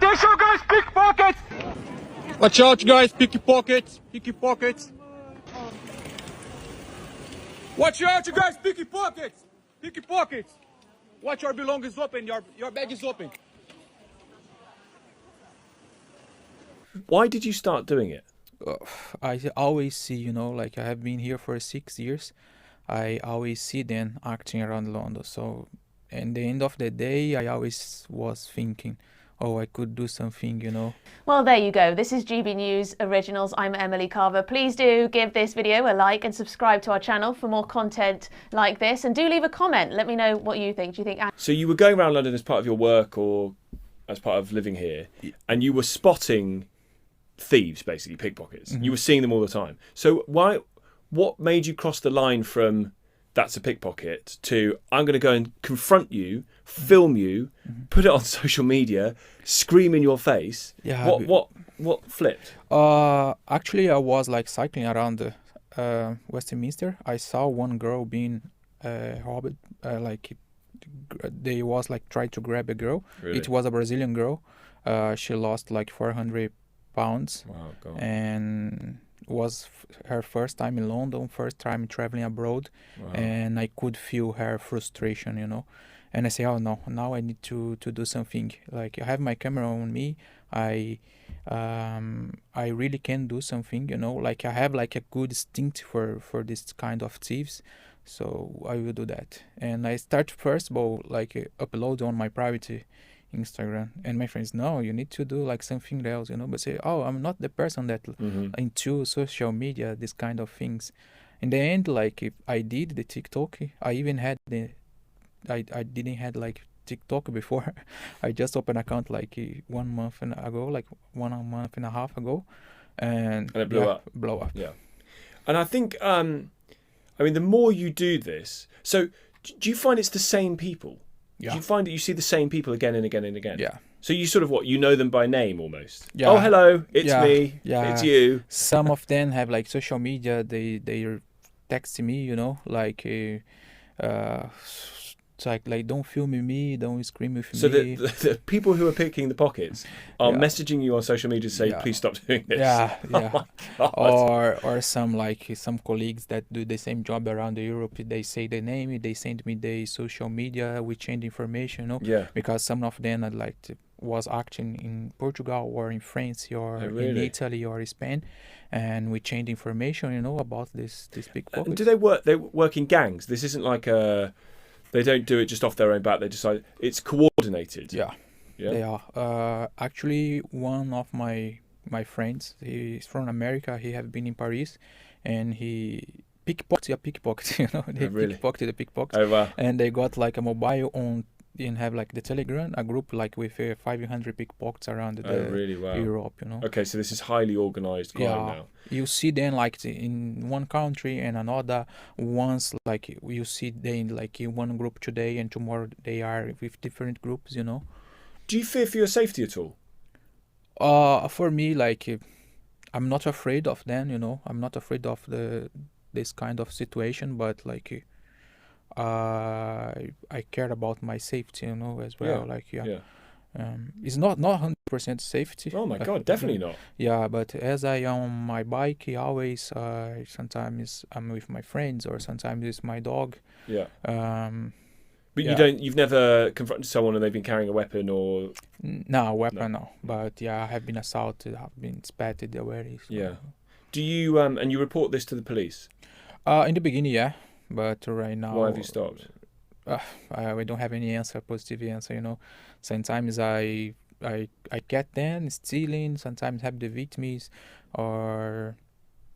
Attention guys, pickpockets! Watch out guys, pickpockets, pickpockets. Watch out you guys, pickpockets, pickpockets. Watch your belongings open, your bag is open. Why did you start doing it? I always see, like I have been here for 6 years. I always see them acting around London. So, at the end of the day, I always was thinking, oh, I could do something. Well, there you go. This is GB News Originals. I'm Emily Carver. Please do give this video a like and subscribe to our channel for more content like this. And do leave a comment. Let me know what you think. Do you think... So you were going around London as part of your work or as part of living here, and you were spotting thieves, basically, pickpockets. Mm-hmm. You were seeing them all the time. So what made you cross the line from that's a pickpocket to I'm going to go and confront you, film you, put it on social media, scream in your face? Yeah. What flipped? Actually, I was like cycling around Westminster. I saw one girl being robbed. They was like trying to grab a girl. Really? It was a Brazilian girl. She lost like 400 pounds. Wow, God. And was her first time in London, first time traveling abroad. Wow. And I could feel her frustration, and I say, oh no, now I need to do something. Like I have my camera on me, I really can do something, like I have like a good instinct for this kind of thieves, so I will do that. And I start first of all like upload on my private Instagram, and my friends, no, you need to do like something else, but say, oh, I'm not the person that into social media, this kind of things. In the end, like if I did the TikTok, I even had I didn't had like TikTok before. I just opened an account like 1 month ago, like 1 month and a half ago, and it blew up. Yeah. And I think the more you do this, so do you find it's the same people? Yeah. Do you find that you see the same people again and again and again? Yeah. So you sort of you know them by name almost? Yeah. Oh, hello, it's Yeah. me, Yeah. it's you. Some of them have like social media, they text me, like it's like don't film me, don't scream with So me. the people who are picking the pockets are Yeah. messaging you on social media to say, Yeah. please stop doing this. Yeah, yeah. Oh my God. Or some colleagues that do the same job around Europe, they say the name, they send me the social media, we change information, Yeah. because some of them was acting in Portugal or in France or in really? Italy or Spain, and we change information, about this pickpocket. Do they work in gangs? This isn't like they don't do it just off their own bat. They decide it's coordinated. Yeah. Yeah. They are. Actually, one of my friends, he's from America. He have been in Paris, and he pickpocketed a pickpocket. They really? pickpocketed a pickpocket. Oh wow. And they got like a mobile on and have like the Telegram, a group like with 500 pickpockets around Really? Wow. Europe. Okay, so this is highly organised crime now. You see them like in one country and another. Once like you see them like in one group today, and tomorrow they are with different groups. Do you fear for your safety at all? For me, like I'm not afraid of them. I'm not afraid of this kind of situation, but like I care about my safety, as well. Yeah. It's not 100% safety. Oh my God, definitely not. Yeah, but as I on my bike, I always sometimes I'm with my friends, or sometimes it's my dog. Yeah. But yeah. you've never confronted someone and they've been carrying a weapon or... No, weapon, no. But yeah, I have been assaulted, I've been spatted already. So. Yeah. Do you, and you report this to the police? In the beginning, yeah. But right now... Why have you stopped? We don't have any positive answer, Sometimes I get them stealing, sometimes have the victims, or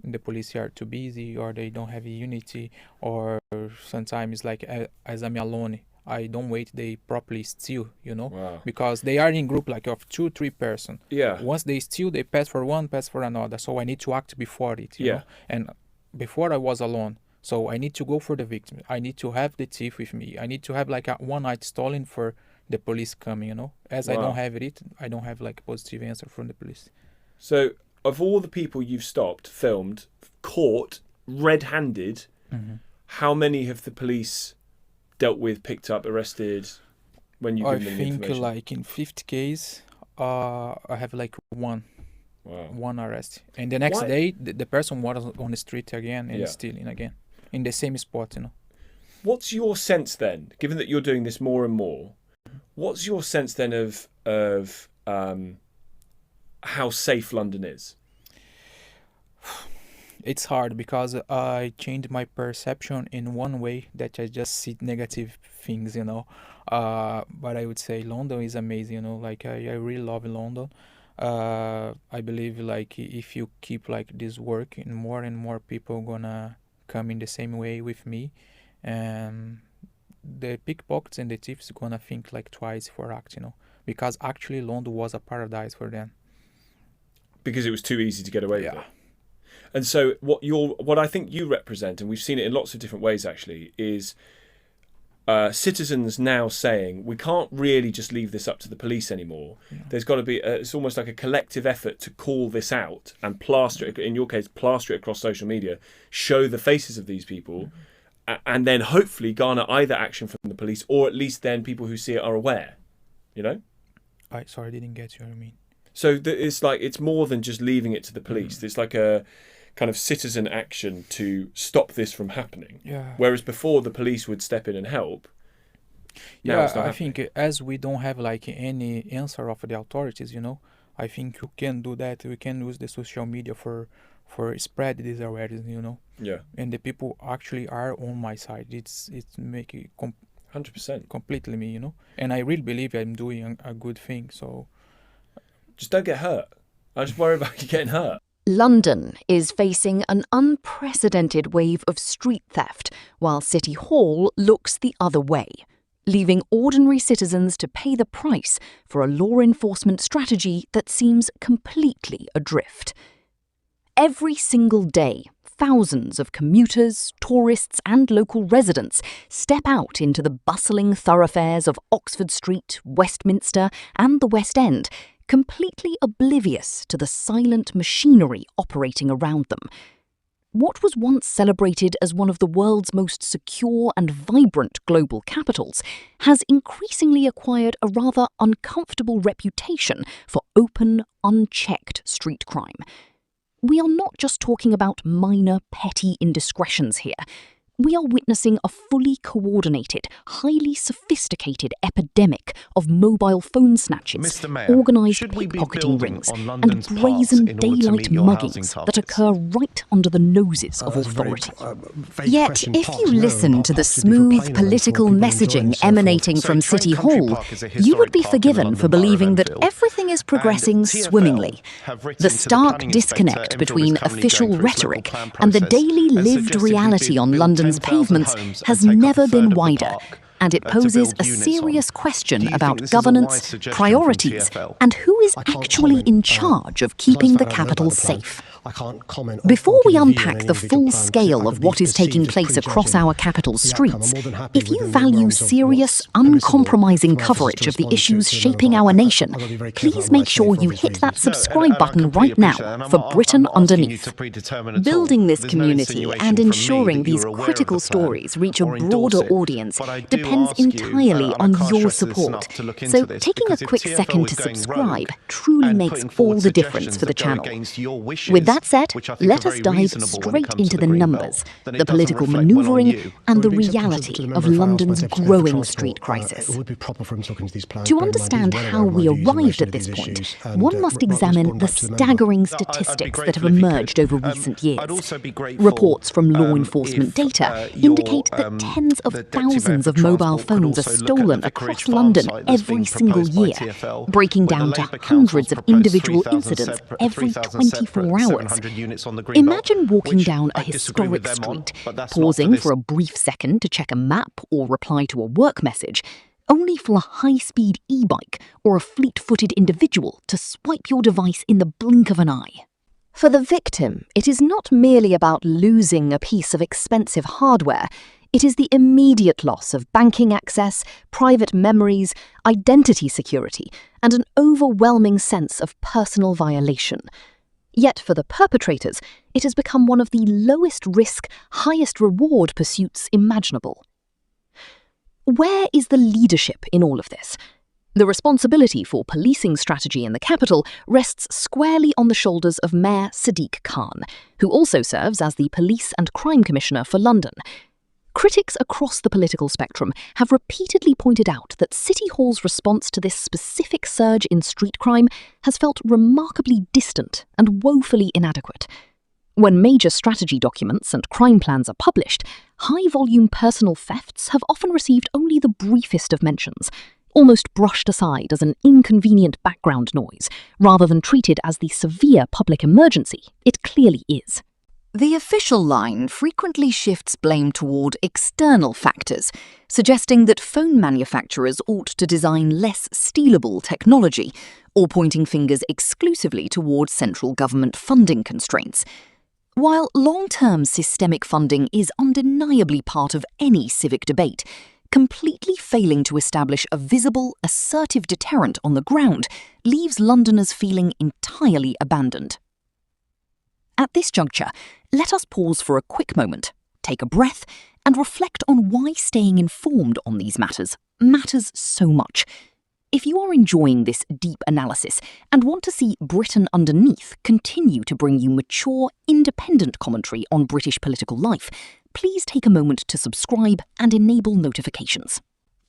the police are too busy, or they don't have unity, or sometimes like as I'm alone, I don't wait they properly steal, Wow. because they are in group like of 2-3 person. Yeah. Once they steal, they pass for one, pass for another. So I need to act before it, you know? And before I was alone. So I need to go for the victim. I need to have the thief with me. I need to have like a one night stolen for the police coming, As I don't have it, I don't have like a positive answer from the police. So of all the people you've stopped, filmed, caught, red-handed, how many have the police dealt with, picked up, arrested when you give them the information? I think like in 50 cases, I have like Wow. one arrest, and the next Why- day the person was on the street again and Yeah. stealing again in the same spot, you know. What's your sense then, given that you're doing this more and more? What's your sense then of how safe London is? It's hard because I changed my perception in one way that I just see negative things, you know. But I would say London is amazing, you know. Like I really love London. I believe like if you keep like this work, and more people gonna come in the same way with me, and the pickpockets and the thieves gonna think like twice for act, you know. Because actually London was a paradise for them. Because it was too easy to get away with Yeah. it. And so what I think you represent, and we've seen it in lots of different ways actually, is citizens now saying we can't really just leave this up to the police anymore. There's got to be it's almost like a collective effort to call this out and plaster it, in your case plaster it across social media, show the faces of these people, and then hopefully garner either action from the police, or at least then people who see it are aware, you know. Sorry, I didn't get you. What I mean. So it's like it's more than just leaving it to the police. It's like a kind of citizen action to stop this from happening. Yeah. Whereas before the police would step in and help. Now Yeah, it's not I happening. think as we don't have like any answer of the authorities, you know, I think you can do that. We can use the social media for spread this awareness, you know. Yeah, And the people actually are on my side. It's make it 100%. completely me, you know. And I really believe I'm doing a good thing. So Just don't get hurt. I just worry about you getting hurt. London is facing an unprecedented wave of street theft, while City Hall looks the other way, leaving ordinary citizens to pay the price for a law enforcement strategy that seems completely adrift. Every single day, thousands of commuters, tourists and local residents step out into the bustling thoroughfares of Oxford Street, Westminster and the West End, completely oblivious to the silent machinery operating around them. What was once celebrated as one of the world's most secure and vibrant global capitals has increasingly acquired a rather uncomfortable reputation for open, unchecked street crime. We are not just talking about minor, petty indiscretions here. We are witnessing a fully coordinated, highly sophisticated epidemic of mobile phone snatches, Mr. Mayor, organised should we be pickpocketing building rings, on and London's brazen parks in order to daylight meet your housing muggings that targets? occur right under the noses of That's a very, authority. vague Yet, question. if Parks, you no, listen to the parks would be for smooth playing events political where people enjoy messaging and so forth. emanating So from Trent City Country Hall, Park is a you would historic be park in the forgiven London for Borough of believing that Enfield. everything is progressing And TfL swimmingly. have written The to the stark planning inspector. disconnect Enfield between is currently official going through its local rhetoric plan and the process daily and lived suggested we reality on build London's 10,000 pavements homes and has take up a never third been of the wider, park, and it to poses build a units on. serious Do question you think about this is a wise governance, suggestion from priorities, TfL? and who is I can't actually comment, in charge of as keeping the I haven't heard about capital the plan. safe. I can't comment on- Before or we give a view on unpack any the individual full plan, 'cause scale I of could what be is taking perceived as place across prejudging our capital's the outcome. I'm streets, more than happy if you within the value realms of serious, what's permissible uncompromising for officers coverage to of the respond issues to shaping them. our I've nation, got to be very careful please about what I make say sure for you obvious hit that reasons. subscribe and I button completely right now appreciate that, and for Britain I'm asking you Underneath. to predetermine at all. Building this There's no community insinuation and from me ensuring that you these were aware of critical the plan stories reach a or broader endorse it, audience but I do depends ask you, entirely and I on can't your stress this support. enough, to look So into this, taking a because if quick TfL second is to going subscribe rogue truly and makes putting all forward the difference suggestions for the that go channel. against your wishes, With that said, which I think let are us very dive reasonable when it straight comes into to the Green numbers, Belt, then it the doesn't political reflect well on manoeuvring, you. and Would the it be acceptable to reality the of member if I asked my London's deputy for growing transport, street crisis. It would be proper for him to look into these plans. To bear in mind he's understand well how aware of we my views in arrived relation at to this these point, issues and, one must respond examine back the to the member. staggering I'd be statistics that grateful have if you emerged could. over recent years. I'd also be grateful, Reports from law enforcement if, data your, indicate that tens of the Deputy Mayor thousands for of mobile Transport could phones are also look at the stolen Vicarage across Farm London site that's every being single proposed by year, TfL, breaking where the down to Labour Council's hundreds of proposed individual 3,000 incidents separate- every 3,000 24 hours. 700 units on the Green Belt, Imagine walking which down a I disagree with historic them on, street, but that's not pausing this. for a brief second to check a map or reply to a work message, only for a high-speed e-bike or a fleet-footed individual to swipe your device in the blink of an eye. For the victim, it is not merely about losing a piece of expensive hardware. It is the immediate loss of banking access, private memories, identity security, and an overwhelming sense of personal violation. Yet for the perpetrators, it has become one of the lowest risk, highest reward pursuits imaginable. Where is the leadership in all of this? The responsibility for policing strategy in the capital rests squarely on the shoulders of Mayor Sadiq Khan, who also serves as the Police and Crime Commissioner for London. Critics across the political spectrum have repeatedly pointed out that City Hall's response to this specific surge in street crime has felt remarkably distant and woefully inadequate. When major strategy documents and crime plans are published, high-volume personal thefts have often received only the briefest of mentions, almost brushed aside as an inconvenient background noise, rather than treated as the severe public emergency it clearly is. The official line frequently shifts blame toward external factors, suggesting that phone manufacturers ought to design less stealable technology, or pointing fingers exclusively toward central government funding constraints. While long-term systemic funding is undeniably part of any civic debate, completely failing to establish a visible, assertive deterrent on the ground leaves Londoners feeling entirely abandoned. At this juncture, let us pause for a quick moment, take a breath, and reflect on why staying informed on these matters matters so much. If you are enjoying this deep analysis and want to see Britain Underneath continue to bring you mature, independent commentary on British political life, please take a moment to subscribe and enable notifications.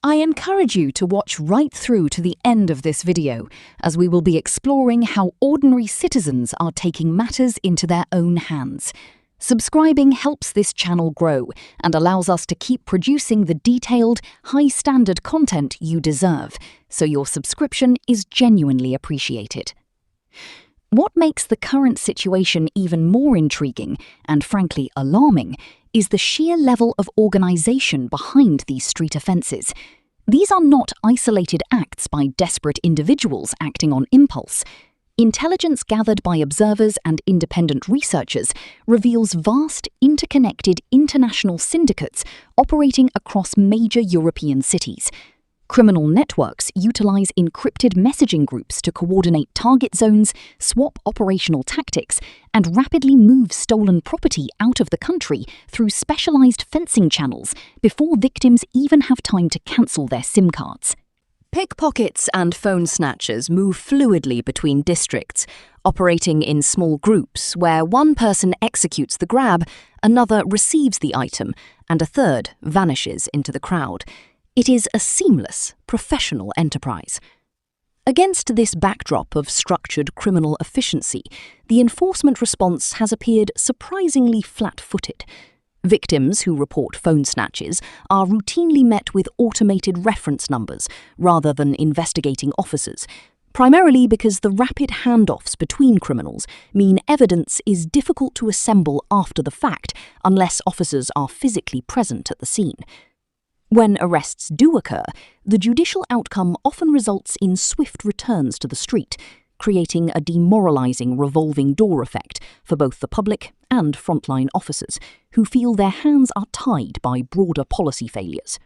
I encourage you to watch right through to the end of this video, as we will be exploring how ordinary citizens are taking matters into their own hands. Subscribing helps this channel grow and allows us to keep producing the detailed, high-standard content you deserve, so your subscription is genuinely appreciated. What makes the current situation even more intriguing, and frankly alarming, is the sheer level of organisation behind these street offences. These are not isolated acts by desperate individuals acting on impulse. Intelligence gathered by observers and independent researchers reveals vast, interconnected international syndicates operating across major European cities. Criminal networks utilise encrypted messaging groups to coordinate target zones, swap operational tactics, and rapidly move stolen property out of the country through specialised fencing channels before victims even have time to cancel their SIM cards. Pickpockets and phone snatchers move fluidly between districts, operating in small groups where one person executes the grab, another receives the item, and a third vanishes into the crowd. It is a seamless, professional enterprise. Against this backdrop of structured criminal efficiency, the enforcement response has appeared surprisingly flat-footed. Victims who report phone snatches are routinely met with automated reference numbers rather than investigating officers, primarily because the rapid handoffs between criminals mean evidence is difficult to assemble after the fact unless officers are physically present at the scene. When arrests do occur, the judicial outcome often results in swift returns to the street, creating a demoralising revolving door effect for both the public and frontline officers, who feel their hands are tied by broader policy failures.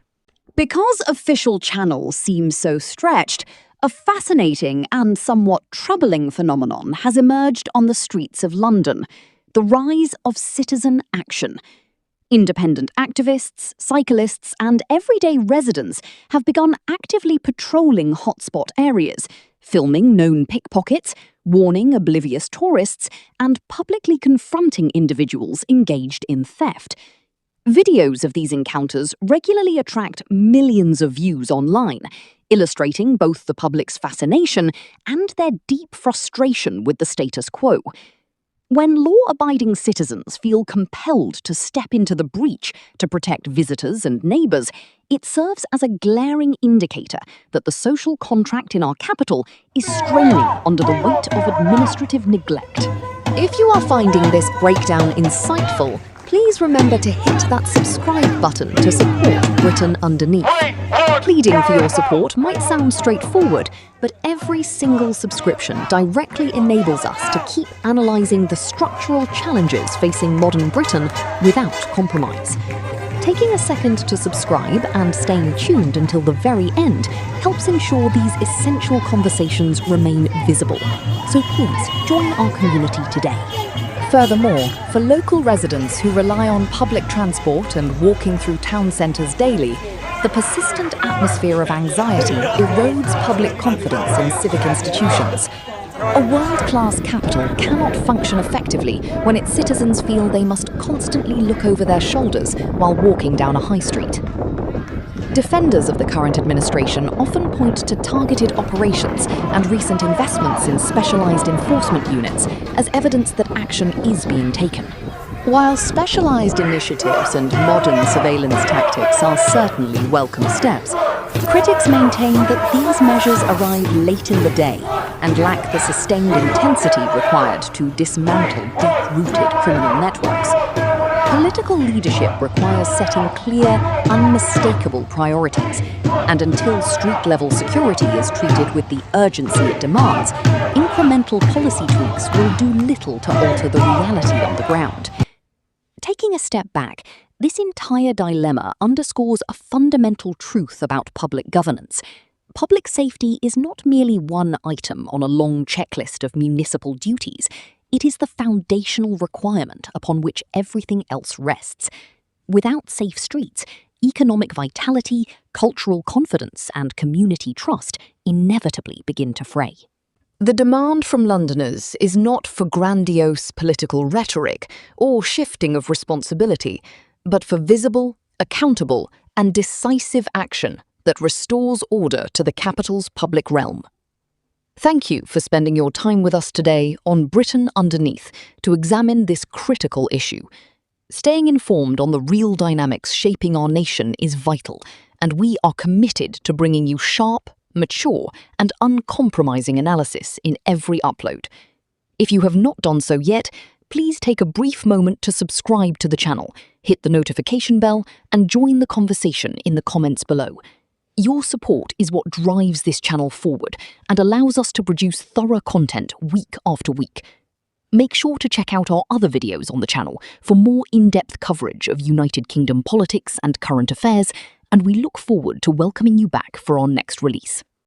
Because official channels seem so stretched, a fascinating and somewhat troubling phenomenon has emerged on the streets of London: the rise of citizen action. Independent activists, cyclists, and everyday residents have begun actively patrolling hotspot areas, filming known pickpockets, warning oblivious tourists, and publicly confronting individuals engaged in theft. Videos of these encounters regularly attract millions of views online, illustrating both the public's fascination and their deep frustration with the status quo. When law-abiding citizens feel compelled to step into the breach to protect visitors and neighbours, it serves as a glaring indicator that the social contract in our capital is straining under the weight of administrative neglect. If you are finding this breakdown insightful, please remember to hit that subscribe button to support Britain Underneath. Pleading for your support might sound straightforward, but every single subscription directly enables us to keep analysing the structural challenges facing modern Britain without compromise. Taking a second to subscribe and staying tuned until the very end helps ensure these essential conversations remain visible. So please join our community today. Furthermore, for local residents who rely on public transport and walking through town centres daily, the persistent atmosphere of anxiety erodes public confidence in civic institutions. A world-class capital cannot function effectively when its citizens feel they must constantly look over their shoulders while walking down a high street. Defenders of the current administration often point to targeted operations and recent investments in specialised enforcement units as evidence that action is being taken. While specialised initiatives and modern surveillance tactics are certainly welcome steps, critics maintain that these measures arrive late in the day and lack the sustained intensity required to dismantle deep-rooted criminal networks. Political leadership requires setting clear, unmistakable priorities, and until street-level security is treated with the urgency it demands, incremental policy tweaks will do little to alter the reality on the ground. Taking a step back, this entire dilemma underscores a fundamental truth about public governance. Public safety is not merely one item on a long checklist of municipal duties. It is the foundational requirement upon which everything else rests. Without safe streets, economic vitality, cultural confidence, and community trust inevitably begin to fray. The demand from Londoners is not for grandiose political rhetoric or shifting of responsibility, but for visible, accountable, and decisive action that restores order to the capital's public realm. Thank you for spending your time with us today on Britain Underneath to examine this critical issue. Staying informed on the real dynamics shaping our nation is vital, and we are committed to bringing you sharp, mature, and uncompromising analysis in every upload. If you have not done so yet, please take a brief moment to subscribe to the channel, hit the notification bell, and join the conversation in the comments below. Your support is what drives this channel forward and allows us to produce thorough content week after week. Make sure to check out our other videos on the channel for more in-depth coverage of United Kingdom politics and current affairs, and we look forward to welcoming you back for our next release.